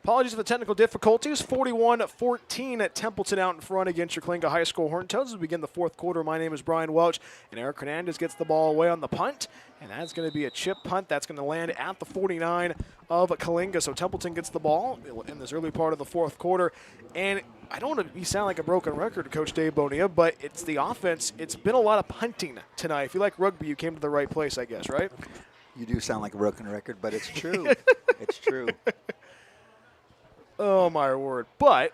Apologies for the technical difficulties. 41-14 at Templeton out in front against your Coalinga High School Horned Toads as we begin the fourth quarter. My name is Brian Welch, and Eric Hernandez gets the ball away on the punt, and that's going to be a chip punt. That's going to land at the 49 of Coalinga. So Templeton gets the ball in this early part of the fourth quarter, and I don't want to sound like a broken record, Coach Dave Bonilla, but it's the offense. It's been a lot of punting tonight. If you like rugby, you came to the right place, I guess, right? You do sound like a broken record, but it's true. It's true. Oh, my word. But,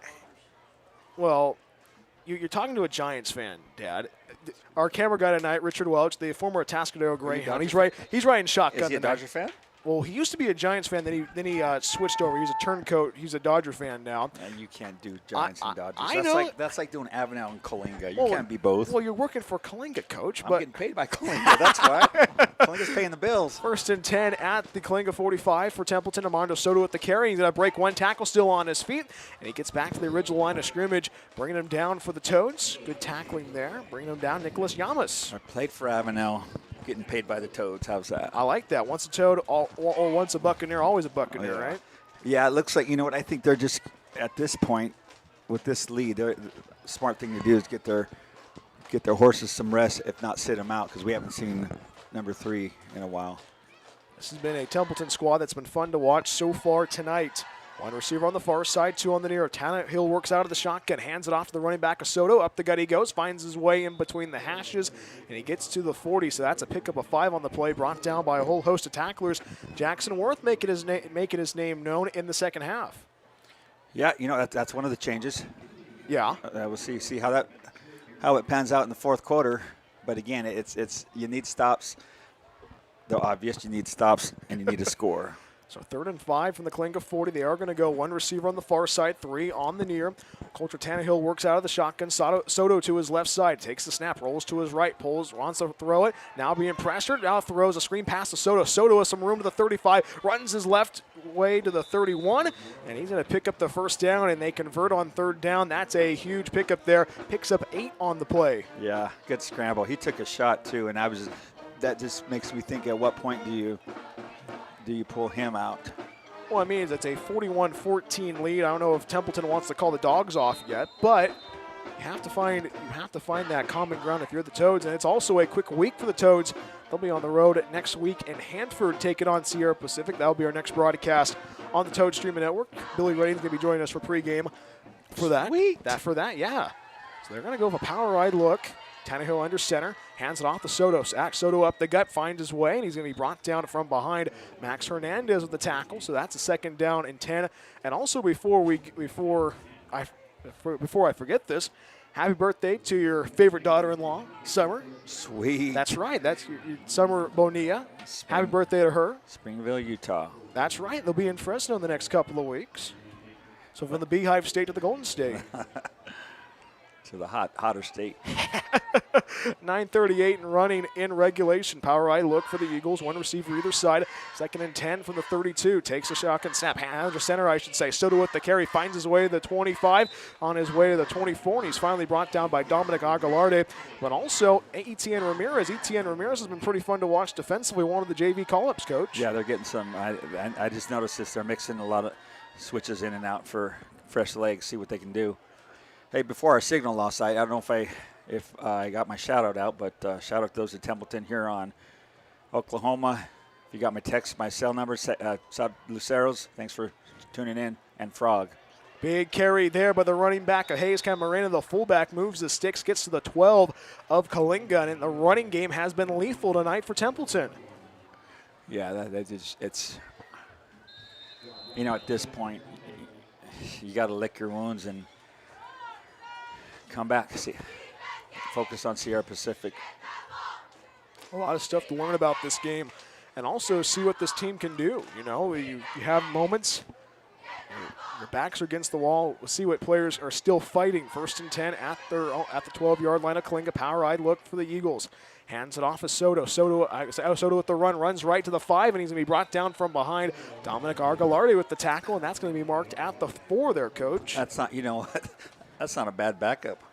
well, you're talking to a Giants fan, Dad. Our camera guy tonight, Richard Welch, the former Atascadero Greyhound. He's riding shotgun. Is he a Dodger fan? Well, he used to be a Giants fan. Then he switched over. He's a turncoat. He's a Dodger fan now. And you can't do Giants and Dodgers. I know. That's like doing Avenel and Coalinga. You can't be both. Well, you're working for Coalinga, Coach. I'm getting paid by Coalinga. That's why. Coalinga's paying the bills. 1st and 10 at the Coalinga 45 for Templeton. Armando Soto at the carry. He's going to break one tackle, still on his feet. And he gets back to the original line of scrimmage, bringing him down for the Toads. Good tackling there. Bringing him down, Nicholas Llamas. I played for Avenel. Getting paid by the Toads. How's that? I like that. Once a Toad, or once a Buccaneer, always a Buccaneer, right? Yeah, it looks like, you know what, I think they're just, at this point, with this lead, the smart thing to do is get their horses some rest, if not sit them out, because we haven't seen number 3 in a while. This has been a Templeton squad that's been fun to watch so far tonight. One receiver on the far side, 2 on the near. Tannehill works out of the shotgun, hands it off to the running back of Soto. Up the gut he goes, finds his way in between the hashes, and he gets to the 40. So that's a pickup of 5 on the play, brought down by a whole host of tacklers. Jackson Worth making his name known in the second half. Yeah, you know, that's one of the changes. Yeah. We'll see how it pans out in the fourth quarter. But again, it's you need stops. They're obvious. You need stops, and you need a score. So 3rd and 5 from the Coalinga 40. They are going to go 1 receiver on the far side, 3 on the near. Coulter Tannehill works out of the shotgun. Soto to his left side, takes the snap, rolls to his right, wants to throw it. Now being pressured, now throws a screen pass to Soto. Soto has some room to the 35, runs his left way to the 31, and he's going to pick up the first down, and they convert on 3rd down. That's a huge pickup there. Picks up 8 on the play. Yeah, good scramble. He took a shot too, and that just makes me think, at what point do you pull him out? Well, I mean, it's a 41-14 lead. I don't know if Templeton wants to call the dogs off yet, but you have to find that common ground if you're the Toads, and it's also a quick week for the Toads. They'll be on the road next week in Hanford, taking on Sierra Pacific. That'll be our next broadcast on the Toad Streaming Network. Billy Rading's going to be joining us for pregame for that. Sweet. Yeah. So they're going to go with a power ride look. Tannehill under center, hands it off to Soto. Soto up the gut, finds his way, and he's going to be brought down from behind. Max Hernandez with the tackle, so that's a 2nd down and 10. And also before I forget this, happy birthday to your favorite daughter-in-law, Summer. Sweet. That's right. That's your Summer Bonilla. Happy birthday to her. Springville, Utah. That's right. They'll be in Fresno in the next couple of weeks. So from the Beehive State to the Golden State. To the hotter state. 9:38 and running in regulation. Power ride look for the Eagles. 1 receiver either side. 2nd and 10 from the 32. Takes a shotgun snap. Under center, I should say. Soto with the carry. Finds his way to the 25. On his way to the 24. And he's finally brought down by Dominic Aguilarde. But also Etienne Ramirez. Etienne Ramirez has been pretty fun to watch defensively. One of the JV call-ups, Coach. Yeah, they're getting some. I just noticed this. They're mixing a lot of switches in and out for fresh legs. See what they can do. Hey, before our signal loss, I don't know if I got my shout-out out, but shout-out to those at Templeton, Huron, Oklahoma. If you got my text, my cell number, South Luceros, thanks for tuning in, and Frog. Big carry there by the running back of Hayes Camarena. The fullback moves the sticks, gets to the 12 of Coalinga, and the running game has been lethal tonight for Templeton. Yeah, it's, you know, at this point, you got to lick your wounds and come back. Focus on Sierra Pacific. A lot of stuff to learn about this game, and also see what this team can do. You know, you have moments. Your backs are against the wall. We'll see what players are still fighting. 1st and 10 at the 12-yard line of Coalinga. Power ride look for the Eagles. Hands it off to Soto. Soto with the run, runs right to the 5, and he's going to be brought down from behind. Dominic Aguilarde with the tackle, and that's going to be marked at the 4 there, Coach. That's not, you know what? That's not a bad backup.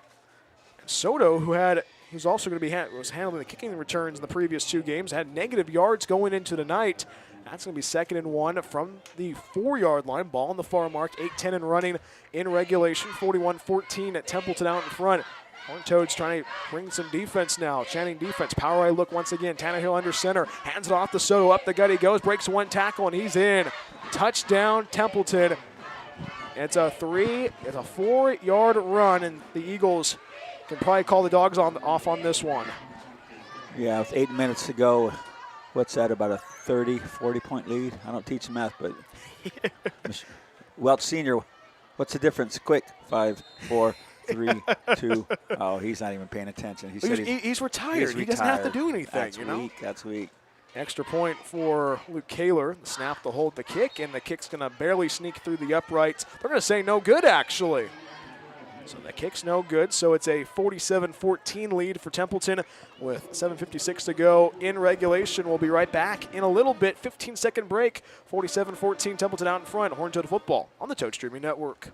Soto, who had who's also going to be was handling the kicking returns in the previous 2 games, had negative yards going into tonight. That's going to be 2nd and 1 from the 4-yard line. Ball on the far mark, 8-10 and running in regulation, 41-14 at Templeton out in front. Horned Toads trying to bring some defense now. Channing defense. Power eye look once again. Tannehill under center. Hands it off to Soto. Up the gut he goes. Breaks 1 tackle, and he's in. Touchdown, Templeton. It's a 4-yard run, and the Eagles can probably call the dogs off on this one. Yeah, with 8 minutes to go, what's that, about a 30, 40-point lead? I don't teach math, but Welch Sr., what's the difference? Quick, 5, 4, 3, 2. Oh, he's not even paying attention. He said he's retired. He doesn't have to do anything. That's weak. That's weak. Extra point for Luke Kaler. The snap to hold the kick, and the kick's going to barely sneak through the uprights. They're going to say no good, actually. So the kick's no good, so it's a 47-14 lead for Templeton with 7:56 to go in regulation. We'll be right back in a little bit. 15-second break. 47-14, Templeton out in front. Horned Toad football on the Toad Streaming Network.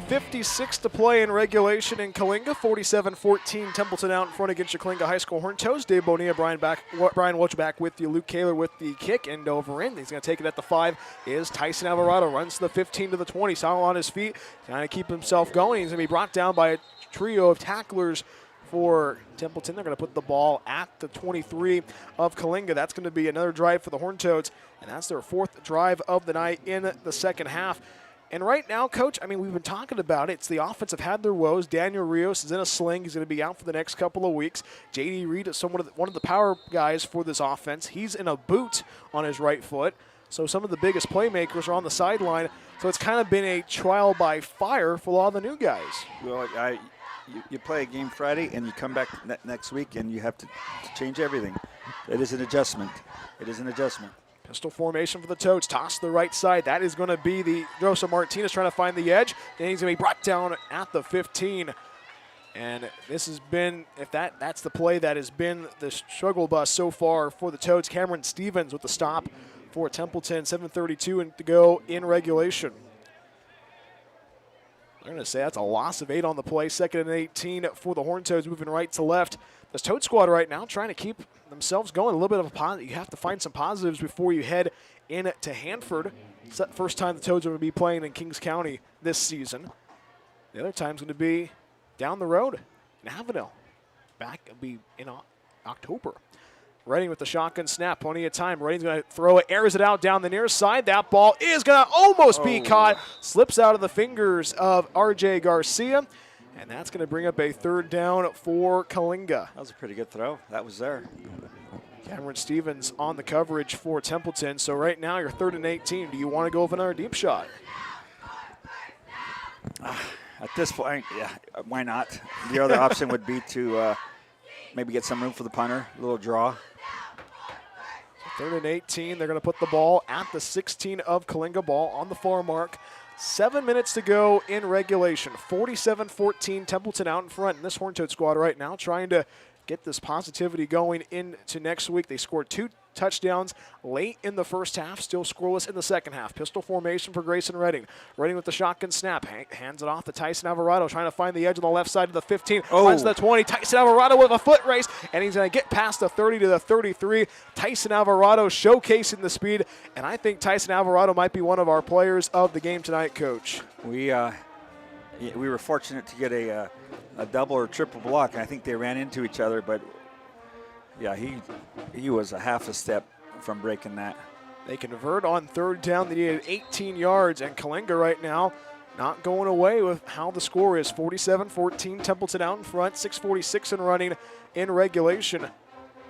.56 to play in regulation in Coalinga. 47-14, Templeton out in front against your Coalinga High School Horned Toads. Dave Bonilla, Brian Welch back with you. Luke Kaler with the kick, end over end. He's going to take it at the 5. Is Tyson Alvarado. Runs to the 15 to the 20. Solid on his feet, trying to keep himself going. He's going to be brought down by a trio of tacklers for Templeton. They're going to put the ball at the 23 of Coalinga. That's going to be another drive for the Horned Toads, and that's their 4th drive of the night in the second half. And right now, Coach, I mean, we've been talking about it. It's the offense have had their woes. Daniel Rios is in a sling. He's going to be out for the next couple of weeks. J.D. Reed is one of the power guys for this offense. He's in a boot on his right foot. So some of the biggest playmakers are on the sideline. So it's kind of been a trial by fire for a lot of the new guys. Well, you play a game Friday, and you come back next week, and you have to change everything. It is an adjustment. It is an adjustment. Pistol formation for the Toads. Toss to the right side. That is going to be the Joseph Martinez trying to find the edge. Then he's going to be brought down at the 15. And this has been, if that's the play that has been the struggle bus so far for the Toads. Cameron Stevens with the stop for Templeton. 7:32 to go in regulation. They're going to say that's a loss of 8 on the play. 2nd and 18 for the Horned Toads, moving right to left. This Toad squad right now trying to keep themselves going. A little bit of a positive. You have to find some positives before you head in to Hanford. It's the first time the Toads are going to be playing in Kings County this season. The other time's going to be down the road in Avenel. Back, it'll be in October. Redding with the shotgun snap, plenty of time. Redding's going to throw it, airs it out down the near side. That ball is going to almost be caught. Slips out of the fingers of R.J. Garcia, and that's going to bring up a 3rd down for Coalinga. That was a pretty good throw. That was there. Cameron Stevens on the coverage for Templeton. So right now you're 3rd and 18. Do you want to go with another deep shot? At this point, yeah, why not? The other option would be to maybe get some room for the punter, a little draw. 3rd and 18. They're going to put the ball at the 16 of Coalinga. Ball on the far mark. 7 minutes to go in regulation. 47-14, Templeton out in front. And this Horned Toad squad right now trying to get this positivity going into next week. They scored 2 touchdowns late in the first half, still scoreless in the second half. Pistol formation for Grayson Redding. Redding with the shotgun snap. Hands it off to Tyson Alvarado, trying to find the edge on the left side of the 15. Finds the 20. Tyson Alvarado with a foot race, and he's going to get past the 30 to the 33. Tyson Alvarado showcasing the speed, and I think Tyson Alvarado might be one of our players of the game tonight, Coach. We were fortunate to get a double or triple block, and I think they ran into each other, but yeah, he was a half a step from breaking that. They convert on 3rd down. They needed 18 yards, and Coalinga right now not going away with how the score is. 47-14, Templeton out in front, 6:46 and running in regulation.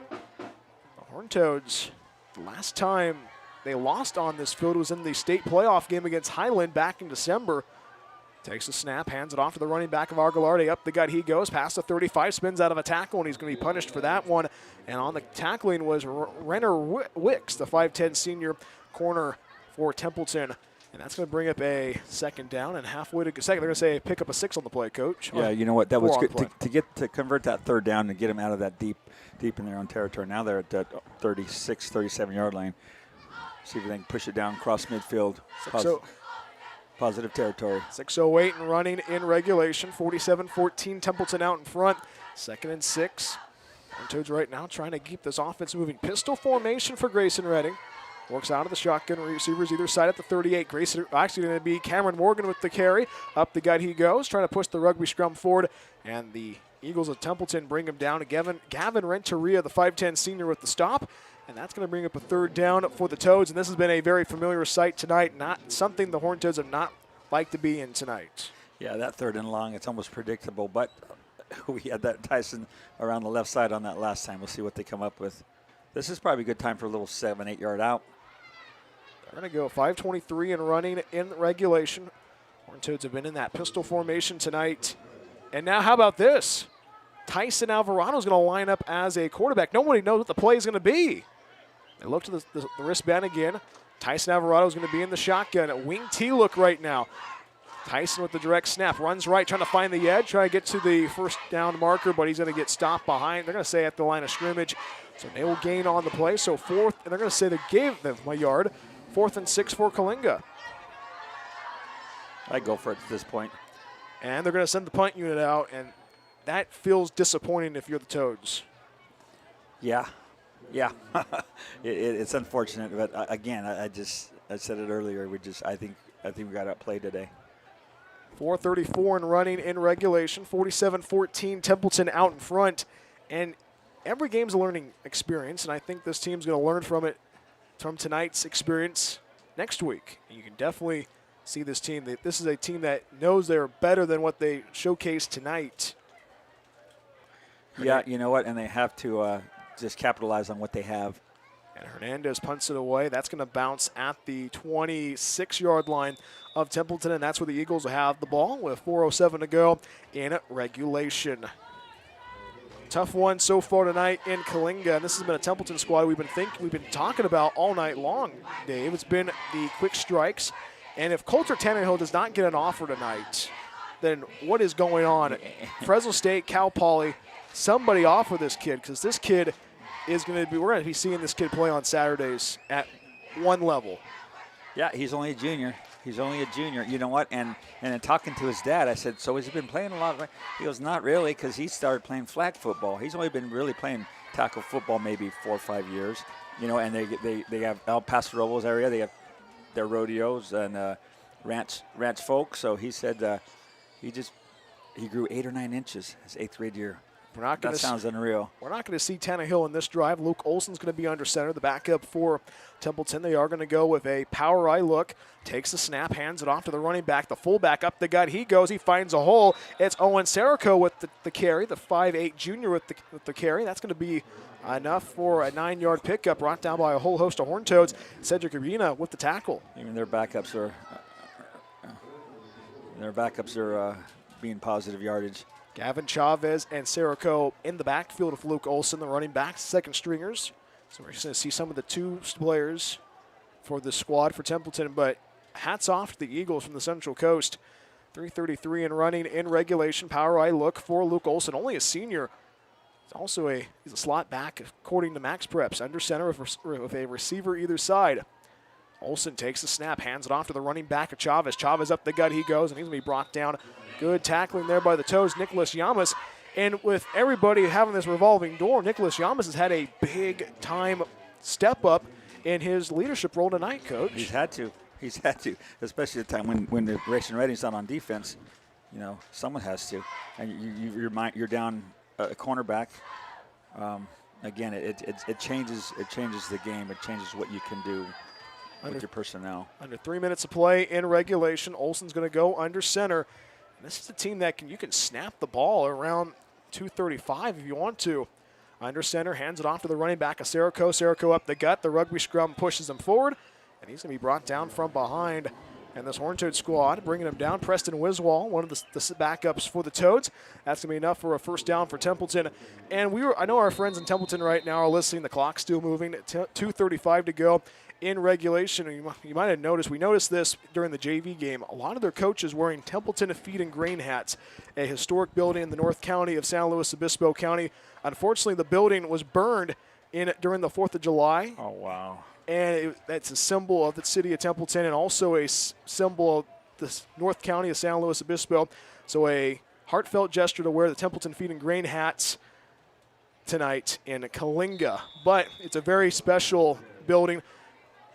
The Horned Toads, the last time they lost on this field was in the state playoff game against Highland back in December. Takes the snap, hands it off to the running back of Argalardi. Up the gut he goes, past the 35, spins out of a tackle, and he's going to be punished for that one. And on the tackling was Renner Wicks, the 5'10 senior corner for Templeton. And that's going to bring up a second down, and halfway to second, they're going to say pick up a 6 on the play, Coach. Yeah, you know what? That was good to convert that third down and get them out of that deep in their own territory. Now they're at that 36, 37-yard line. See if they can push it down across midfield. Positive territory. 6:08 and running in regulation. 47-14, Templeton out in front. 2nd and 6. Toads right now trying to keep this offense moving. Pistol formation for Grayson Redding. Works out of the shotgun, receivers either side at the 38. Grayson actually going to be Cameron Morgan with the carry. Up the gut he goes, trying to push the rugby scrum forward. And the Eagles of Templeton bring him down. Gavin Renteria, the 5'10 senior, with the stop. And that's going to bring up a third down for the Toads. And this has been a very familiar sight tonight. Not something the Horned Toads have not liked to be in tonight. Yeah, that 3rd and long, it's almost predictable. But we had that Tyson around the left side on that last time. We'll see what they come up with. This is probably a good time for a little 7-8 yard out. They're going to go 5:23 and running in regulation. Horned Toads have been in that pistol formation tonight. And now how about this? Tyson Alvarado is going to line up as a quarterback. Nobody knows what the play is going to be. They look to the wristband again. Tyson Alvarado is going to be in the shotgun. A wing T look right now. Tyson with the direct snap. Runs right, trying to find the edge, trying to get to the first down marker, but he's going to get stopped behind. They're going to say at the line of scrimmage. So they will gain on the play. So 4th, and they're going to say they gave them a yard. 4th and 6 for Coalinga. I go for it at this point. And they're going to send the punt unit out, and that feels disappointing if you're the Toads. Yeah. It's unfortunate, but again, I said it earlier. I think we got outplayed today. 4:34 and running in regulation. 47-14, Templeton out in front, and every game's a learning experience, and I think this team's going to learn from tonight's experience next week. And you can definitely see this team. This is a team that knows they're better than what they showcased tonight. Yeah, you know what, and they have to just capitalize on what they have. And Hernandez punts it away. That's going to bounce at the 26-yard line of Templeton, and that's where the Eagles will have the ball with 4:07 to go in regulation. Tough one so far tonight in Coalinga. And this has been a Templeton squad we've been talking about all night long, Dave. It's been the quick strikes. And if Coulter Tannehill does not get an offer tonight, then what is going on? Fresno State, Cal Poly, somebody offer this kid, because this kid is going to be, we're going to be seeing this kid play on Saturdays at one level. Yeah, he's only a junior. You know what? And in talking to his dad, I said, so has he been playing a lot? He goes, not really, because he started playing flag football. He's only been really playing tackle football maybe 4 or 5 years. You know, and they have El Paso Robles area. They have their rodeos and ranch folks. So he said he grew 8 or 9 inches his 8th grade year. That sounds unreal. We're not going to see Tannehill in this drive. Luke Olson's going to be under center, the backup for Templeton. They are going to go with a power eye look. Takes the snap, hands it off to the running back. The fullback up the gut. He goes. He finds a hole. It's Owen Serico with the carry, the 5'8 junior with the carry. That's going to be enough for a 9-yard pickup, brought down by a whole host of Horned Toads. Cedric Arena with the tackle. Even their backups are being positive yardage. Gavin Chavez and Serico in the backfield of Luke Olson, the running back, second stringers. So we're just going to see some of the 2 players for the squad for Templeton. But hats off to the Eagles from the Central Coast. 3:33 and running in regulation. Power eye look for Luke Olson, only a senior. He's a slot back according to Max Preps. Under center with a receiver either side. Olson takes the snap, hands it off to the running back of Chavez. Chavez up the gut he goes, and he's going to be brought down. Good tackling there by the Toes, Nicholas Yamas. And with everybody having this revolving door, Nicholas Yamas has had a big-time step up in his leadership role tonight, Coach. He's had to, especially the time when the Grayson Redding's not on defense. You know, someone has to. And you're down a cornerback. Again, it changes the game. It changes what you can do with your personnel. Under 3 minutes of play in regulation, Olson's going to go under center. And this is a team that you can snap the ball around 2:35 if you want to. Under center, hands it off to the running back of Serico. Serico up the gut. The rugby scrum pushes him forward, and he's going to be brought down from behind And this Horned Toad squad bringing them down. Preston Wiswall, one of the backups for the Toads. That's going to be enough for a first down for Templeton. And I know our friends in Templeton right now are listening. The clock's still moving. 2:35 to go in regulation. And you might have noticed, we noticed this during the JV game. A lot of their coaches wearing Templeton Feed and Grain hats, a historic building in the North County of San Luis Obispo County. Unfortunately, the building was burned during the 4th of July. Oh, wow. And that's a symbol of the city of Templeton and also a symbol of the North County of San Luis Obispo. So a heartfelt gesture to wear the Templeton Feed and Grain hats tonight in Coalinga. But it's a very special building.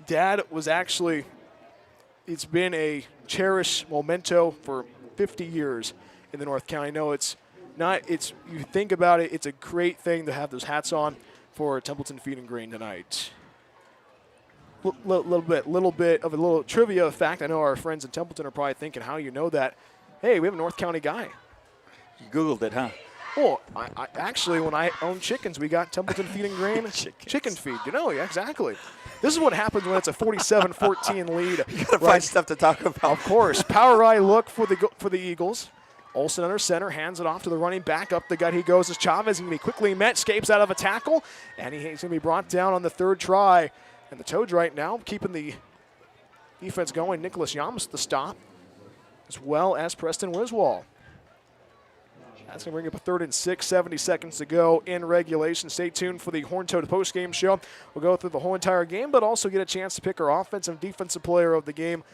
Dad was actually, it's been a cherished memento for 50 years in the North County. No, it's not, you think about it, it's a great thing to have those hats on for Templeton Feed and Grain tonight. Little bit of a little trivia fact. I know our friends in Templeton are probably thinking, how do you know that? Hey, we have a North County guy. You Googled it, huh? Well, I actually, when I owned chickens, we got Templeton Feed and Grain chicken feed. Yeah, exactly. This is what happens when it's a 47-14 lead. You gotta find stuff to talk about. Of course. Power eye look for the Eagles. Olsen under center, hands it off to the running back. Up the gut he goes as Chavez. He's going to be quickly met, escapes out of a tackle, and he's going to be brought down on the 3rd try. And the Toads right now keeping the defense going. Nicholas Yams the stop, as well as Preston Wiswall. That's going to bring up a 3rd and 6, 70 seconds to go in regulation. Stay tuned for the Horned Toad postgame show. We'll go through the whole entire game, but also get a chance to pick our offensive and defensive player of the game.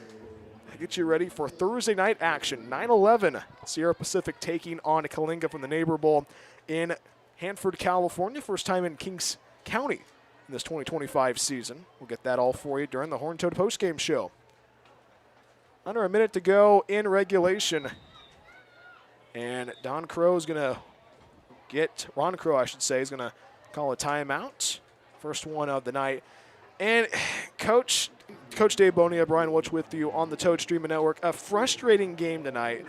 Get you ready for Thursday night action. 9-11, Sierra Pacific taking on Coalinga from the Neighbor Bowl in Hanford, California. First time in Kings County in this 2025 season. We'll get that all for you during the Horned Toad postgame show. Under a minute to go in regulation. And Ron Crow, is going to call a timeout. First one of the night. And Coach Dave Bonilla, Brian Welch with you on the Toad Streaming Network. A frustrating game tonight,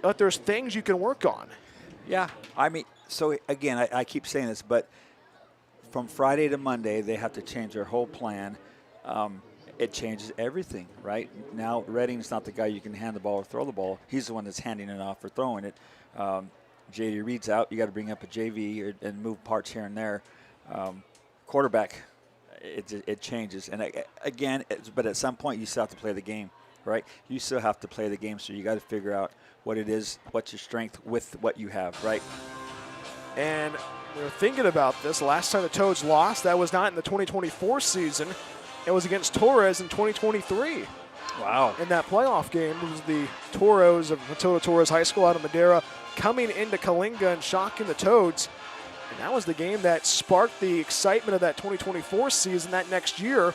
but there's things you can work on. Yeah, I mean, so again, I keep saying this, but from Friday to Monday, they have to change their whole plan. It changes everything, right? Now, Redding's not the guy you can hand the ball or throw the ball. He's the one that's handing it off or throwing it. J.D. Reed's out. You got to bring up a JV and move parts here and there. Quarterback, it changes. And again, but at some point, you still have to play the game, right? You still have to play the game, so you got to figure out what it is, what's your strength with what you have, right? And we were thinking about this. Last time the Toads lost, that was not in the 2024 season. It was against Torres in 2023. Wow. In that playoff game, it was the Toros of Matilda Torres High School out of Madera coming into Coalinga and shocking the Toads. And that was the game that sparked the excitement of that 2024 season that next year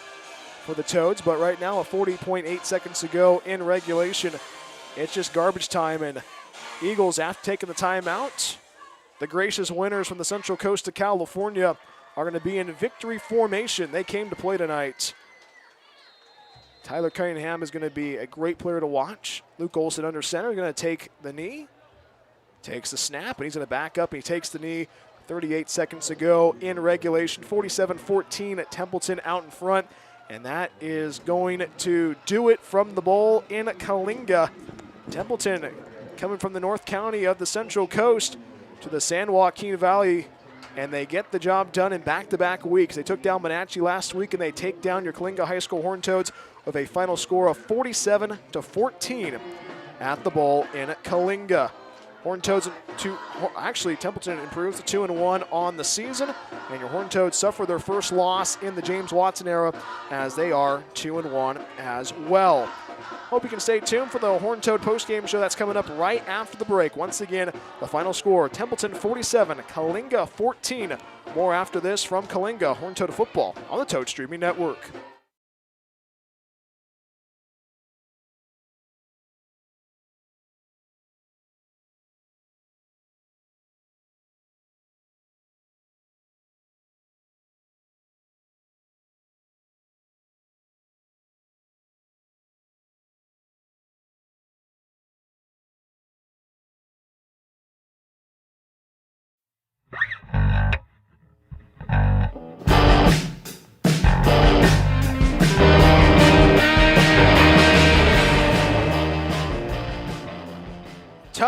for the Toads. But right now, 40.8 seconds to go in regulation. It's just garbage time, and Eagles, after taking the timeout, the gracious winners from the Central Coast of California, are going to be in victory formation. They came to play tonight. Tyler Cunningham is going to be a great player to watch. Luke Olsen under center is going to take the knee. Takes the snap, and he's going to back up, and he takes the knee. 38 seconds to go in regulation. 47-14 at Templeton out in front. And that is going to do it from the bowl in Coalinga. Templeton coming from the North County of the Central Coast to the San Joaquin Valley, and they get the job done in back-to-back weeks. They took down Monache last week, and they take down your Coalinga High School Horned Toads with a final score of 47-14 at the bowl in Coalinga. Horned Toads Templeton improves to 2-1 on the season, and your Horned Toads suffer their first loss in the James Watson era as they are 2-1 as well. Hope you can stay tuned for the Horned Toad postgame show that's coming up right after the break. Once again, the final score, Templeton 47, Coalinga 14. More after this from Coalinga, Horned Toad football on the Toad Streaming Network.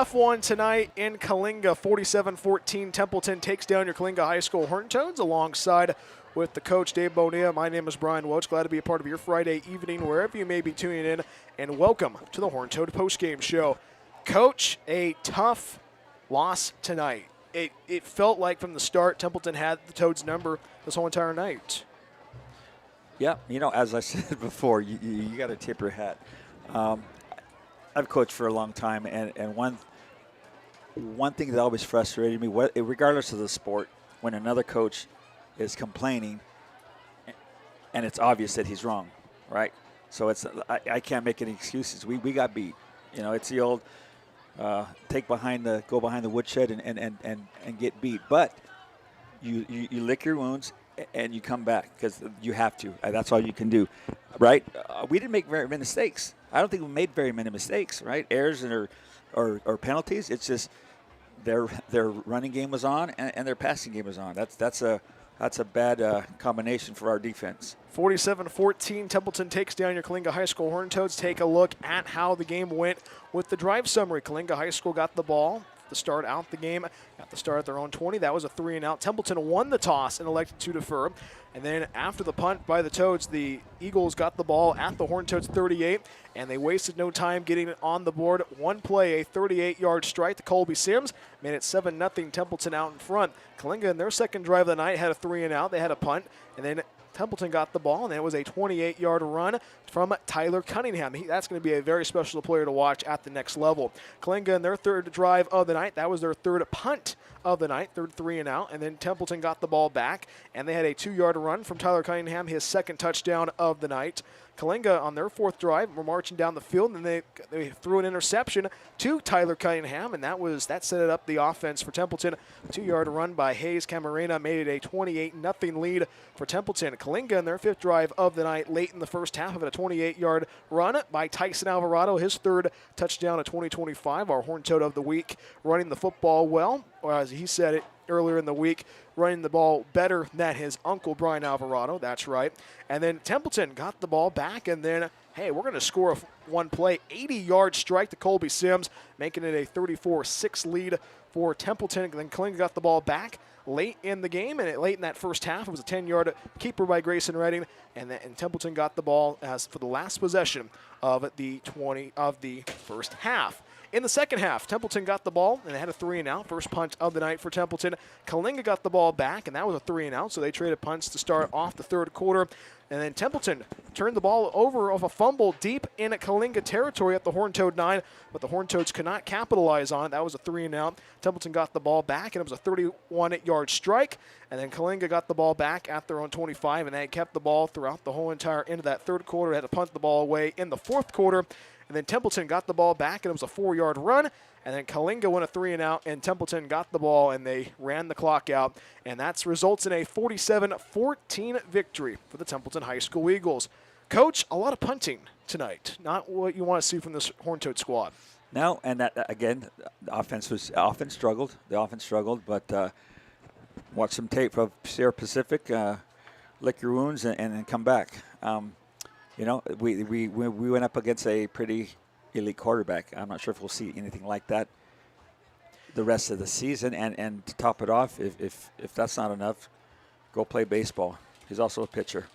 tough one tonight in Coalinga. 47-14, Templeton takes down your Coalinga High School Horned Toads alongside with the coach, Dave Bonilla. My name is Brian Welch. Glad to be a part of your Friday evening, wherever you may be tuning in, and welcome to the Horned Toad postgame show. Coach, a tough loss tonight. It felt like from the start Templeton had the Toads' number this whole entire night. Yeah, as I said before, you got to tip your hat. I've coached for a long time, and one thing that always frustrated me, regardless of the sport, when another coach is complaining, and it's obvious that he's wrong, right? So I can't make any excuses. We got beat. It's the old go behind the woodshed and get beat. But you lick your wounds and you come back because you have to. That's all you can do, right? We didn't make very many mistakes. I don't think we made very many mistakes, right? Errors or penalties. It's just their running game was on and their passing game was on. That's a bad combination for our defense. 47-14, Templeton takes down your Coalinga High School Horned Toads. Take a look at how the game went with the drive summary. Coalinga High School got the ball to start out the game at the start at their own 20. That was a 3-and-out. Templeton won the toss and elected to defer. And then after the punt by the Toads, the Eagles got the ball at the Horned Toads 38, and they wasted no time getting it on the board. One play, a 38-yard strike to Colby Sims, made it 7-0 Templeton out in front. Coalinga in their second drive of the night had a 3-and-out. They had a punt, and then Templeton got the ball, and it was a 28-yard run from Tyler Cunningham. That's going to be a very special player to watch at the next level. Coalinga in their third drive of the night, that was their third punt of the night, third 3-and-out, and then Templeton got the ball back, and they had a 2-yard run from Tyler Cunningham, his second touchdown of the night. Coalinga on their fourth drive were marching down the field, and they threw an interception to Tyler Cunningham, and that set it up the offense for Templeton. 2-yard run by Hayes Camarena made it a 28-0 lead for Templeton. Coalinga in their fifth drive of the night, late in the first half of it, a 28-yard run by Tyson Alvarado, his third touchdown of 2025, our Horned Toad of the week, running the football well, or as he said it earlier in the week, running the ball better than his uncle, Brian Alvarado. That's right. And then Templeton got the ball back, and then, hey, we're going to score one play, 80-yard strike to Colby Sims, making it a 34-6 lead for Templeton. And then Coalinga got the ball back late in the game, and late in that first half, it was a 10-yard keeper by Grayson Redding, and Templeton got the ball as for the last possession of the first half. In the second half, Templeton got the ball, and they had a 3-and-out. First punt of the night for Templeton. Coalinga got the ball back, and that was a 3-and-out, so they traded punts to start off the third quarter. And then Templeton turned the ball over off a fumble deep in Coalinga territory at the Horned Toad 9, but the Horned Toads could not capitalize on it. That was a 3-and-out. Templeton got the ball back, and it was a 31-yard strike. And then Coalinga got the ball back at their own 25, and they kept the ball throughout the whole entire end of that third quarter. They had to punt the ball away in the fourth quarter. And then Templeton got the ball back, and it was a 4-yard run. And then Coalinga went a 3-and-out, and Templeton got the ball, and they ran the clock out. And that results in a 47-14 victory for the Templeton High School Eagles. Coach, a lot of punting tonight. Not what you want to see from this Horned Toad squad. No, and that, again, the offense struggled. The offense struggled, but watch some tape of Sierra Pacific, lick your wounds, and come back. We went up against a pretty elite quarterback. I'm not sure if we'll see anything like that the rest of the season. And to top it off, if that's not enough, go play baseball. He's also a pitcher.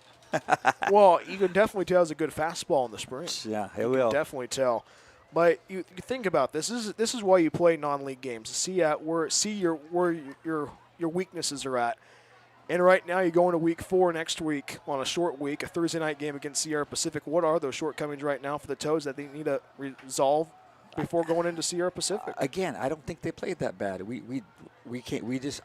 Well, you can definitely tell he's a good fastball in the spring. Yeah, he will. Definitely tell. But you think about this. This is why you play non-league games, to see where your weaknesses are at. And right now, you go into week 4 next week on a short week, a Thursday night game against Sierra Pacific. What are those shortcomings right now for the Toads that they need to resolve before going into Sierra Pacific? Again, I don't think they played that bad.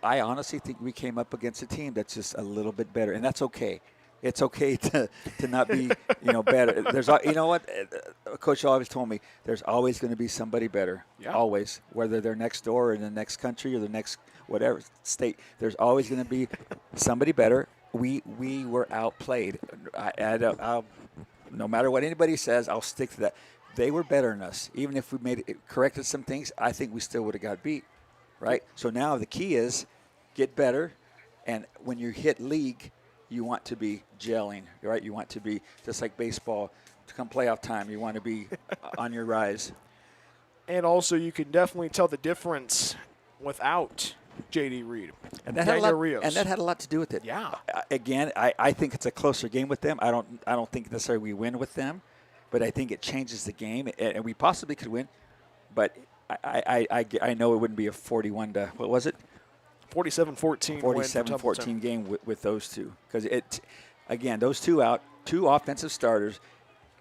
I honestly think we came up against a team that's just a little bit better, and that's okay. It's okay to not be better. There's what Coach always told me. There's always going to be somebody better. Yeah. Always, whether they're next door or in the next country or the next whatever state. There's always going to be somebody better. We were outplayed. No matter what anybody says, I'll stick to that. They were better than us. Even if we corrected some things, I think we still would have got beat, right? So now the key is get better, and when you hit league, you want to be gelling, right? You want to be just like baseball. To come playoff time, you want to be on your rise. And also, you can definitely tell the difference without J.D. Reed. And that had a lot to do with it. Yeah. Again, I think it's a closer game with them. I don't think necessarily we win with them, but I think it changes the game, and we possibly could win. But I know it wouldn't be a 41 to what was it? 47-14. 47-14 game with those two, because again, those two offensive starters,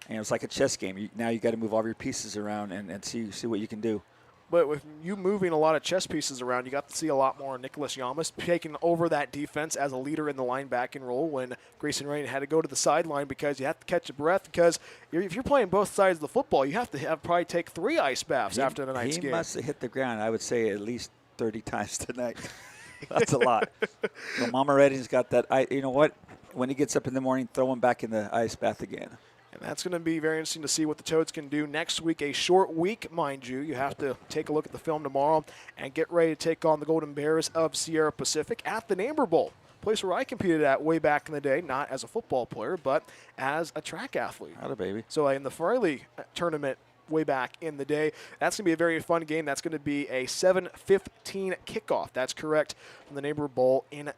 and it's like a chess game. Now you got to move all your pieces around and see what you can do. But with you moving a lot of chess pieces around, you got to see a lot more Nicholas Yamas taking over that defense as a leader in the linebacking role when Grayson Rain had to go to the sideline because you have to catch a breath, because if you're playing both sides of the football, you have to probably take 3 ice baths after the night's game. He must have hit the ground, I would say, at least 30 times tonight. That's a lot. So Mama Redding's got that. You know what? When he gets up in the morning, throw him back in the ice bath again. And that's going to be very interesting to see what the Toads can do next week. A short week, mind you. You have to take a look at the film tomorrow and get ready to take on the Golden Bears of Sierra Pacific at the Neighbor Bowl, a place where I competed at way back in the day, not as a football player, but as a track athlete. Atta baby. So in the Farley tournament way back in the day, that's going to be a very fun game. That's going to be a 7:15 kickoff. That's correct, from the Neighbor Bowl in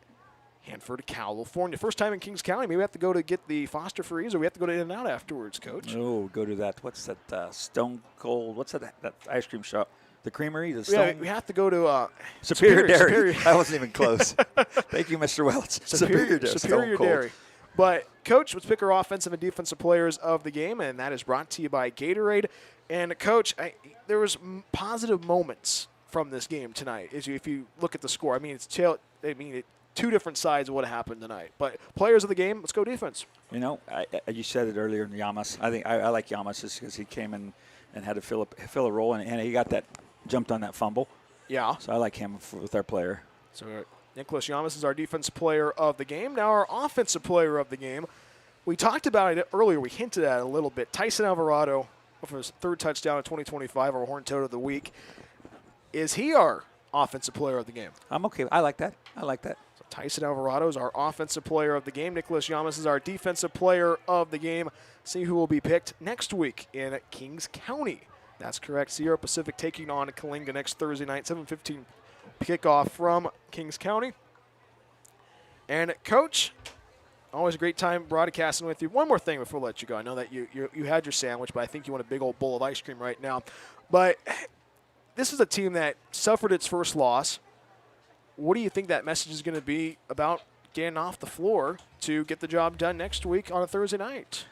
Hanford, California. First time in Kings County. Maybe we have to go to get the Foster Freeze, or we have to go to In-N-Out afterwards, Coach. Oh, go to that. What's that? Stone Cold. What's that ice cream shop? The Creamery? Yeah, we have to go to Superior Dairy. I wasn't even close. Thank you, Mr. Welch. Superior Dairy. But, Coach, let's pick our offensive and defensive players of the game, and that is brought to you by Gatorade. And, Coach, there was positive moments from this game tonight. If you look at the score, it's two different sides of what happened tonight. But players of the game, let's go defense. You know, you said it earlier in Yamas. I think I like Yamas just because he came in and had to fill a role, and he got jumped on that fumble. Yeah. So I like him with our player. So Nicholas Yamas is our defensive player of the game. Now our offensive player of the game, we talked about it earlier. We hinted at it a little bit. Tyson Alvarado, for his 3rd touchdown in 2025, our Horn Toad of the week. Is he our offensive player of the game? I'm okay. I like that. So Tyson Alvarado is our offensive player of the game. Nicholas Yamas is our defensive player of the game. See who will be picked next week in Kings County. That's correct. Sierra Pacific taking on Coalinga next Thursday night, 7:15 kickoff from Kings County. And, Coach, always a great time broadcasting with you. One more thing before I let you go. I know that you had your sandwich, but I think you want a big old bowl of ice cream right now. But this is a team that suffered its first loss. What do you think that message is going to be about getting off the floor to get the job done next week on a Thursday night?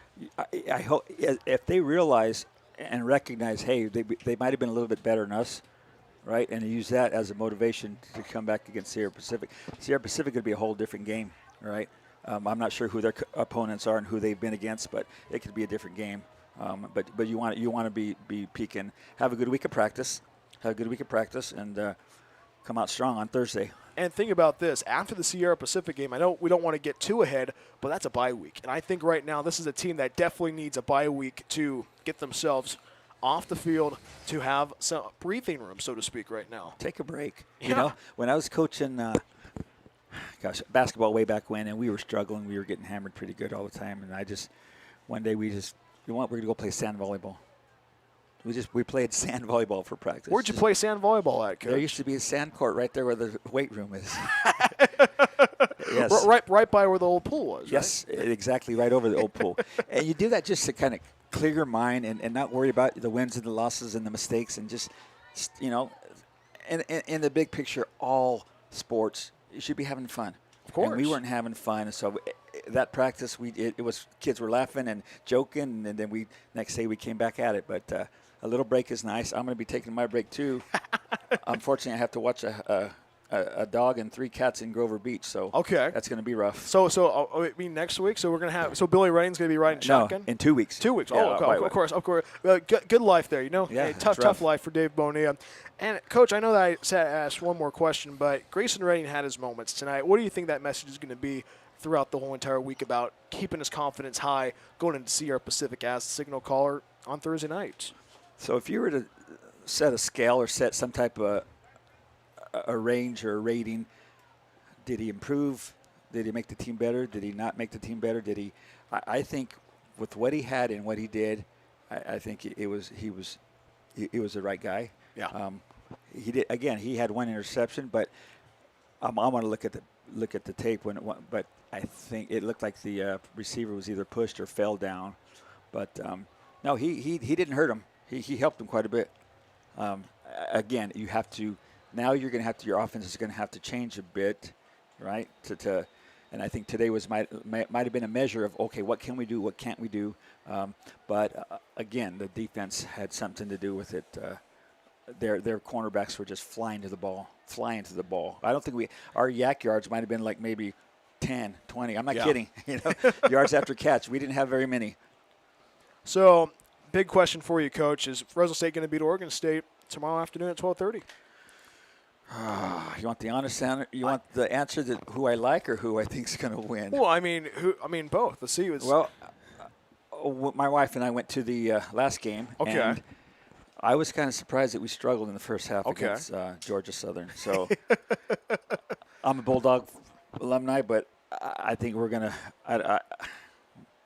I hope if they realize and recognize, hey, they might have been a little bit better than us, right, and use that as a motivation to come back against Sierra Pacific. Sierra Pacific could be a whole different game, right? I'm not sure who their opponents are and who they've been against, but it could be a different game. But you want to be peaking. Have a good week of practice. And come out strong on Thursday. And think about this. After the Sierra Pacific game, I know we don't want to get too ahead, but that's a bye week. And I think right now this is a team that definitely needs a bye week to get themselves off the field, to have some breathing room, so to speak, right now. Take a break. Yeah. You know, when I was coaching basketball way back when, and we were struggling, we were getting hammered pretty good all the time. And one day we're going to go play sand volleyball. We played sand volleyball for practice. Where'd you play sand volleyball at, Coach? There used to be a sand court right there where the weight room is. Yes. Right by where the old pool was, yes, right? Exactly, right over the old pool. And you do that just to kind of clear your mind and not worry about the wins and the losses and the mistakes, and just, in the big picture, all sports, you should be having fun. Of course. And we weren't having fun, so that practice, it was kids were laughing and joking, and then next day we came back at it. But a little break is nice. I'm going to be taking my break too. Unfortunately, I have to watch a dog and 3 cats in Grover Beach, so okay, that's going to be rough. So next week. So we're going to have. So Billy Rain's going to be riding shotgun. In 2 weeks. 2 weeks. Yeah, of course. Good life there. Yeah, tough life for Dave Bonilla. And Coach, I know that I asked one more question, but Grayson Rain had his moments tonight. What do you think that message is going to be throughout the whole entire week about keeping his confidence high going into Sierra Pacific as the signal caller on Thursday night? So if you were to set a scale or set some type of a range or a rating, did he improve? Did he make the team better? Did he not make the team better? I think with what he had and what he did, I think he was he was the right guy. Yeah. He did again. He had one interception, but I'm going to look at the tape when it went. But I think it looked like the receiver was either pushed or fell down. But no, he didn't hurt him. He helped him quite a bit. Again, you have to. Now you're going to have to. Your offense is going to have to change a bit, right? And I think today might have been a measure of, okay, what can we do, what can't we do? But again, the defense had something to do with it. Their cornerbacks were just flying to the ball. I don't think our yak yards might have been like maybe 10, 20. I'm not kidding. Yards after catch. We didn't have very many. So, big question for you, Coach, is Fresno State going to beat Oregon State tomorrow afternoon at 12:30? You want the honest answer? You want the answer that who I like or who I think is going to win? Well, I mean both. Let's see. Well, my wife and I went to the last game. Okay. And I was kind of surprised that we struggled in the first half against Georgia Southern. So I'm a Bulldog alumni, but I think we're going to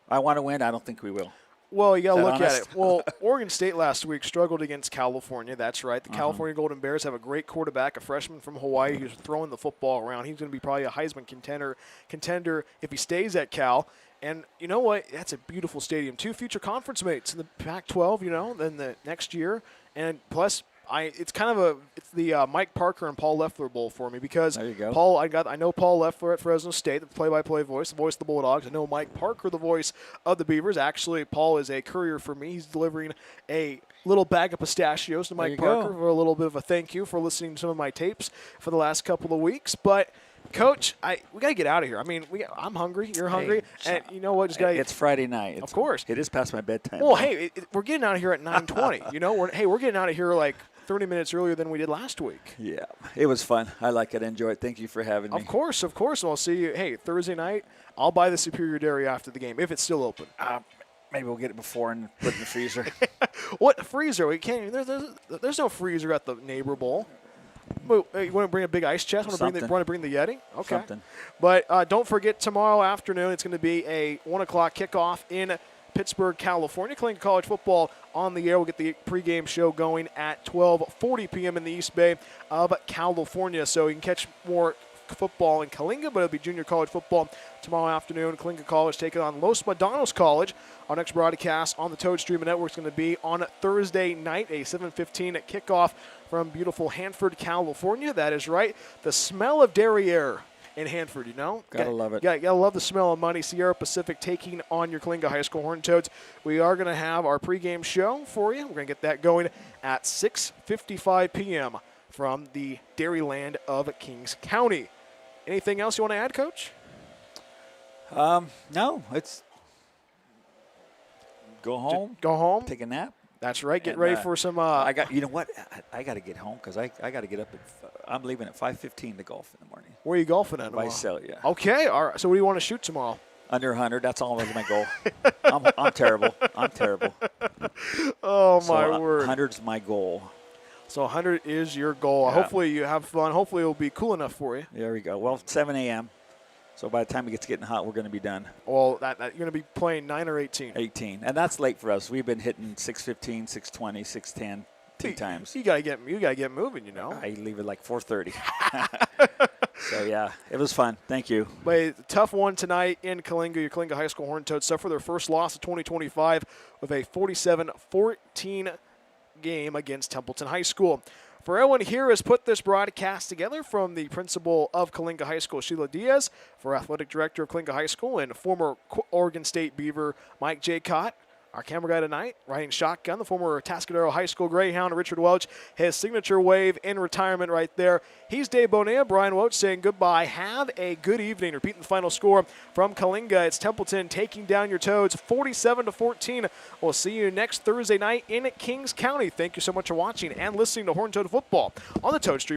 I want to win. I don't think we will. Well, you got to look at it. Well, Oregon State last week struggled against California. That's right. The California Golden Bears have a great quarterback, a freshman from Hawaii who's throwing the football around. He's going to be probably a Heisman contender if he stays at Cal. And you know what? That's a beautiful stadium. 2 future conference mates in the Pac-12, then the next year. And plus, it's the Mike Parker and Paul Loeffler Bowl for me because there you go. I know Paul Loeffler at Fresno State, the play-by-play voice, the voice of the Bulldogs. I know Mike Parker, the voice of the Beavers. Actually, Paul is a courier for me. He's delivering a little bag of pistachios to Mike Parker for a little bit of a thank you for listening to some of my tapes for the last couple of weeks. But Coach, we got to get out of here. I mean, I'm hungry. You're hungry. And you know what? It's Friday night. Of course. It is past my bedtime. Well, hey, we're getting out of here at 9:20. We're getting out of here like 30 minutes earlier than we did last week. Yeah, it was fun. I like it. I enjoy it. Thank you for having me. Of course. And I'll see you, Thursday night. I'll buy the Superior Dairy after the game, if it's still open. Maybe we'll get it before and put it in the freezer. What freezer? We can't. There's no freezer at the Neighbor Bowl. You want to bring a big ice chest? Want to bring the Yeti? Okay. Something. But don't forget, tomorrow afternoon, it's going to be a 1 o'clock kickoff in Pittsburgh, California. Coalinga College football on the air. We'll get the pregame show going at 12:40 p.m. in the East Bay of California. So you can catch more football in Coalinga, but it'll be junior college football tomorrow afternoon. Coalinga College taking on Los Medanos College. Our next broadcast on the Toad Streamer Network is going to be on Thursday night, a 7:15 kickoff from beautiful Hanford, California. That is right. The smell of derriere in Hanford, Gotta love it. Gotta love the smell of money. Sierra Pacific taking on your Coalinga High School Horned Toads. We are going to have our pregame show for you. We're going to get that going at 6:55 p.m. from the Dairyland of Kings County. Anything else you want to add, Coach? No. It's go home. Go home. Take a nap. That's right. Get ready for some. I got. You know what? I got to get home because I got to get up. I'm leaving at 5:15 to golf in the morning. Where are you golfing at tomorrow? Visalia. Okay. All right. So what do you want to shoot tomorrow? Under 100. That's always my goal. I'm terrible. Oh my word. 100's my goal. So 100 is your goal. Yeah. Hopefully you have fun. Hopefully it'll be cool enough for you. There we go. Well, 7 a.m. So by the time it gets getting hot, we're going to be done. Well, you're going to be playing 9 or 18. 18. And that's late for us. We've been hitting 6:15, 6:20, 6:10 2 times. You got to get moving, I leave at like 4:30. So, yeah, it was fun. Thank you. But a tough one tonight in Coalinga. Your Coalinga High School Horned Toads suffer their first loss of 2025 with a 47-14 game against Templeton High School. For everyone here has put this broadcast together, from the principal of Coalinga High School, Sheila Diaz, for athletic director of Coalinga High School, and former Oregon State Beaver Mike J. Cott. Our camera guy tonight, riding shotgun, the former Tascadero High School Greyhound, Richard Welch, his signature wave in retirement right there. He's Dave Bonea, Brian Welch saying goodbye. Have a good evening. Repeating the final score from Coalinga. It's Templeton taking down your Toads 47-14. We'll see you next Thursday night in Kings County. Thank you so much for watching and listening to Horned Toad Football on the Toad Street.